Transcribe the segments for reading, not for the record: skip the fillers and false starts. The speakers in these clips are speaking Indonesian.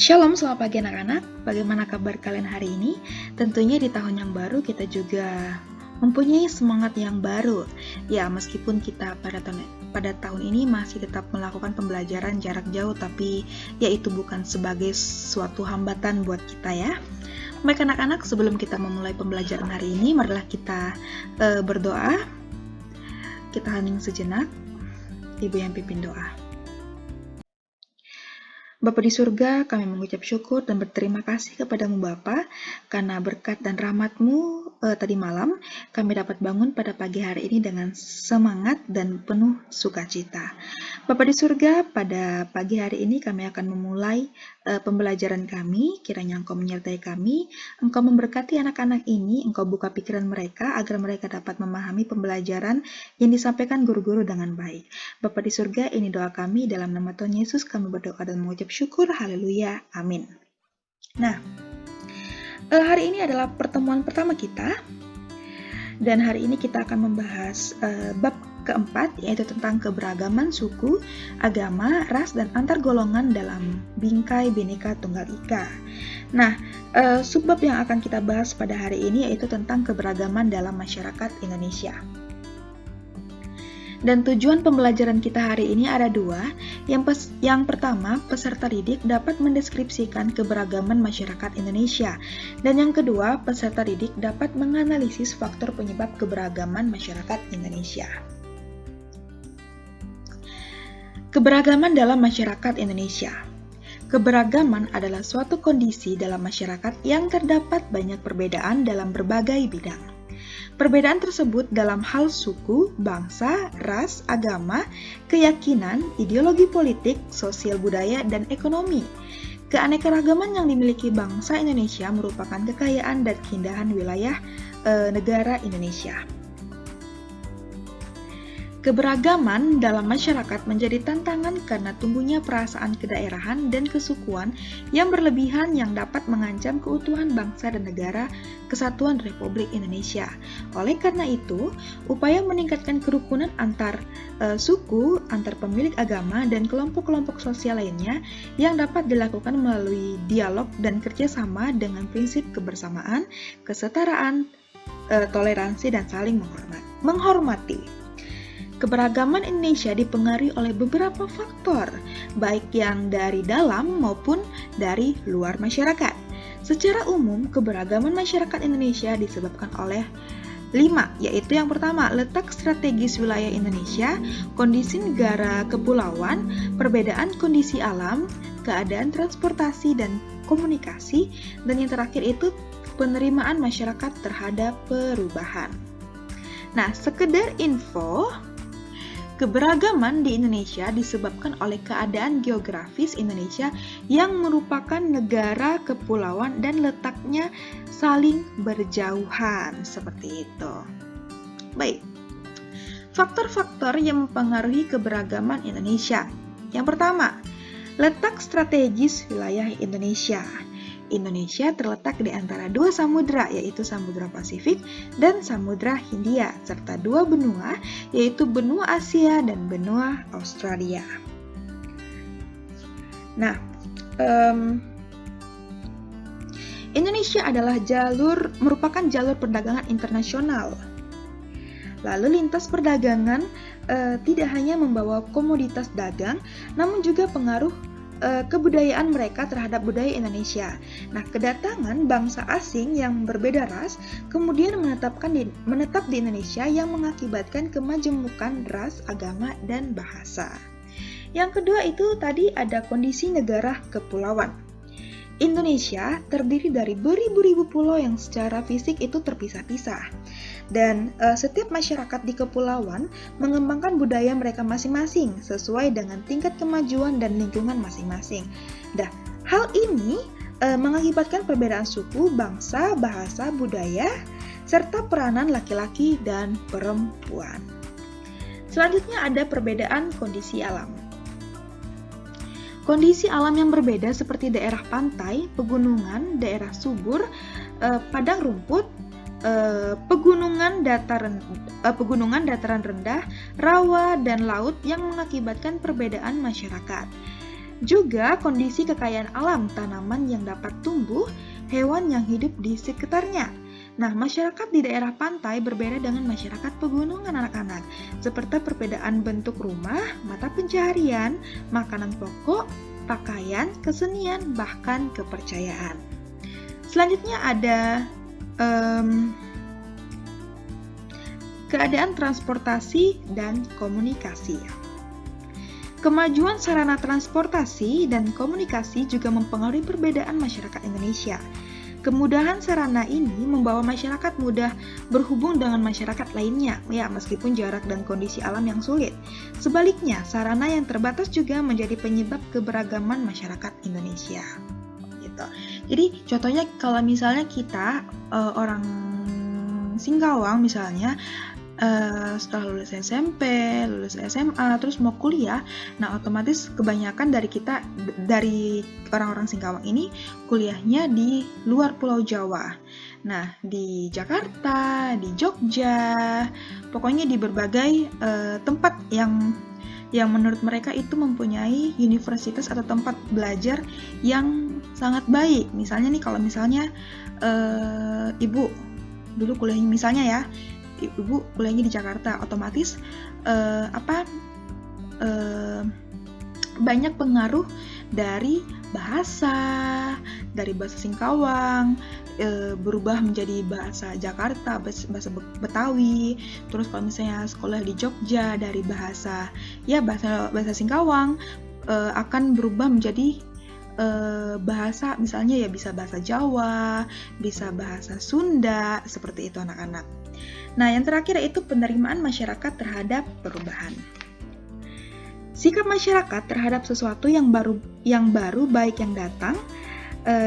Shalom, selamat pagi anak-anak. Bagaimana kabar kalian hari ini? Tentunya di tahun yang baru kita juga mempunyai semangat yang baru. Ya, meskipun kita pada tahun ini masih tetap melakukan pembelajaran jarak jauh, tapi ya itu bukan sebagai suatu hambatan buat kita ya. Baik anak-anak, sebelum kita memulai pembelajaran hari ini, marilah kita berdoa. Kita hening sejenak. Ibu yang pimpin doa. Bapa di surga, kami mengucap syukur dan berterima kasih kepadamu Bapa, karena berkat dan rahmat-Mu tadi malam, kami dapat bangun pada pagi hari ini dengan semangat dan penuh sukacita. Bapa di surga, pada pagi hari ini kami akan memulai pembelajaran kami, kiranya Engkau menyertai kami, Engkau memberkati anak-anak ini, Engkau buka pikiran mereka agar mereka dapat memahami pembelajaran yang disampaikan guru-guru dengan baik. Bapa di surga, ini doa kami dalam nama Tuhan Yesus, kami berdoa dan mengucap syukur, haleluya, amin. Nah, hari ini adalah pertemuan pertama kita, dan hari ini kita akan membahas bab keempat, yaitu tentang keberagaman suku, agama, ras, dan antar golongan dalam bingkai Bhinneka Tunggal Ika. Nah, subbab yang akan kita bahas pada hari ini yaitu tentang keberagaman dalam masyarakat Indonesia. Dan tujuan pembelajaran kita hari ini ada dua. Yang pertama, peserta didik dapat mendeskripsikan keberagaman masyarakat Indonesia. Dan yang kedua, peserta didik dapat menganalisis faktor penyebab keberagaman masyarakat Indonesia. Keberagaman dalam masyarakat Indonesia. Keberagaman adalah suatu kondisi dalam masyarakat yang terdapat banyak perbedaan dalam berbagai bidang. Perbedaan tersebut dalam hal suku, bangsa, ras, agama, keyakinan, ideologi politik, sosial budaya, dan ekonomi. Keanekaragaman yang dimiliki bangsa Indonesia merupakan kekayaan dan keindahan wilayah negara Indonesia. Keberagaman dalam masyarakat menjadi tantangan karena tumbuhnya perasaan kedaerahan dan kesukuan yang berlebihan yang dapat mengancam keutuhan bangsa dan negara Kesatuan Republik Indonesia. Oleh karena itu, upaya meningkatkan kerukunan antar suku, antar pemilik agama, dan kelompok-kelompok sosial lainnya yang dapat dilakukan melalui dialog dan kerjasama dengan prinsip kebersamaan, kesetaraan, toleransi, dan saling menghormati. Keberagaman Indonesia dipengaruhi oleh beberapa faktor, baik yang dari dalam maupun dari luar masyarakat. Secara umum, keberagaman masyarakat Indonesia disebabkan oleh 5, yaitu yang pertama, letak strategis wilayah Indonesia, kondisi negara kepulauan, perbedaan kondisi alam, keadaan transportasi dan komunikasi, dan yang terakhir itu penerimaan masyarakat terhadap perubahan. Nah, sekedar info, keberagaman di Indonesia disebabkan oleh keadaan geografis Indonesia yang merupakan negara kepulauan dan letaknya saling berjauhan, seperti itu. Baik, faktor-faktor yang mempengaruhi keberagaman Indonesia. Yang pertama, letak strategis wilayah Indonesia. Indonesia terletak di antara dua samudra, yaitu Samudra Pasifik dan Samudra Hindia, serta dua benua, yaitu benua Asia dan benua Australia. Nah, Indonesia merupakan jalur perdagangan internasional. Lalu lintas perdagangan tidak hanya membawa komoditas dagang, namun juga pengaruh kebudayaan mereka terhadap budaya Indonesia. Nah, kedatangan bangsa asing yang berbeda ras kemudian menetap di Indonesia yang mengakibatkan kemajemukan ras, agama, dan bahasa. Yang kedua itu tadi ada kondisi negara kepulauan. Indonesia terdiri dari beribu-ribu pulau yang secara fisik itu terpisah-pisah. Dan setiap masyarakat di kepulauan mengembangkan budaya mereka masing-masing sesuai dengan tingkat kemajuan dan lingkungan masing-masing. Nah, hal ini mengakibatkan perbedaan suku, bangsa, bahasa, budaya, serta peranan laki-laki dan perempuan. Selanjutnya ada perbedaan kondisi alam. Kondisi alam yang berbeda seperti daerah pantai, pegunungan, daerah subur, padang rumput, pegunungan dataran rendah, rawa, dan laut yang mengakibatkan perbedaan masyarakat. Juga kondisi kekayaan alam, tanaman yang dapat tumbuh, hewan yang hidup di sekitarnya. Nah, masyarakat di daerah pantai berbeda dengan masyarakat pegunungan anak-anak, seperti perbedaan bentuk rumah, mata pencaharian, makanan pokok, pakaian, kesenian, bahkan kepercayaan. Selanjutnya ada keadaan transportasi dan komunikasi. Kemajuan sarana transportasi dan komunikasi juga mempengaruhi perbedaan masyarakat Indonesia. Kemudahan sarana ini membawa masyarakat mudah berhubung dengan masyarakat lainnya, ya meskipun jarak dan kondisi alam yang sulit. Sebaliknya, sarana yang terbatas juga menjadi penyebab keberagaman masyarakat Indonesia. Gitu. Jadi contohnya kalau misalnya kita orang Singkawang misalnya, setelah lulus SMP, lulus SMA, terus mau kuliah, nah otomatis kebanyakan dari orang-orang Singkawang ini kuliahnya di luar Pulau Jawa. Nah, di Jakarta, di Jogja, pokoknya di berbagai tempat yang menurut mereka itu mempunyai universitas atau tempat belajar yang sangat baik. Misalnya nih, kalau misalnya ibu dulu kuliahnya misalnya ya, ibu kuliahnya di Jakarta, otomatis banyak pengaruh dari bahasa Singkawang berubah menjadi bahasa Jakarta, bahasa Betawi. Terus kalau misalnya sekolah di Jogja, dari bahasa Singkawang akan berubah menjadi bahasa, misalnya ya bisa bahasa Jawa, bisa bahasa Sunda, seperti itu anak-anak. Nah, yang terakhir yaitu penerimaan masyarakat terhadap perubahan. Sikap masyarakat terhadap sesuatu yang baru baik yang datang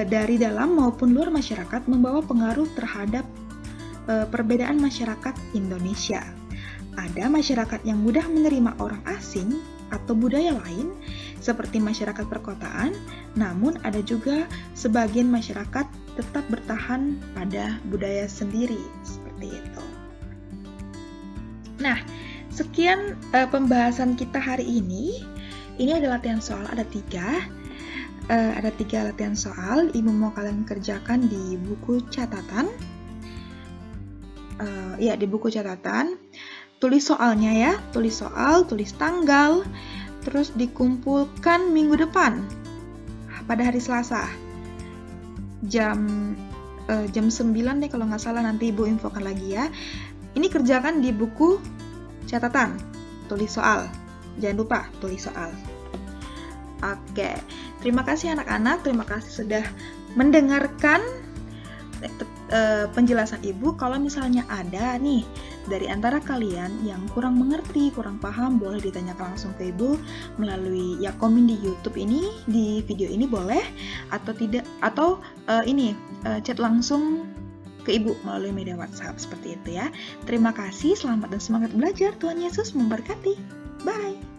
dari dalam maupun luar masyarakat membawa pengaruh terhadap perbedaan masyarakat Indonesia. Ada masyarakat yang mudah menerima orang asing atau budaya lain, seperti masyarakat perkotaan, namun ada juga sebagian masyarakat tetap bertahan pada budaya sendiri, seperti itu. Nah, sekian pembahasan kita hari ini. Ini ada latihan soal, ada tiga latihan soal. Ibu mau kalian kerjakan di buku catatan. Di buku catatan. Tulis soalnya ya, tulis soal, tulis tanggal, terus dikumpulkan minggu depan pada hari Selasa jam 9 deh kalau nggak salah, nanti ibu infokan lagi ya. Ini kerjakan di buku catatan, tulis soal, jangan lupa tulis soal. Oke, terima kasih anak-anak, terima kasih sudah mendengarkan penjelasan ibu. Kalau misalnya ada nih dari antara kalian yang kurang mengerti, kurang paham, boleh ditanyakan langsung ke ibu melalui komen di YouTube ini, di video ini boleh, atau tidak, atau chat langsung ke ibu melalui media WhatsApp, seperti itu ya. Terima kasih, selamat dan semangat belajar. Tuhan Yesus memberkati. Bye.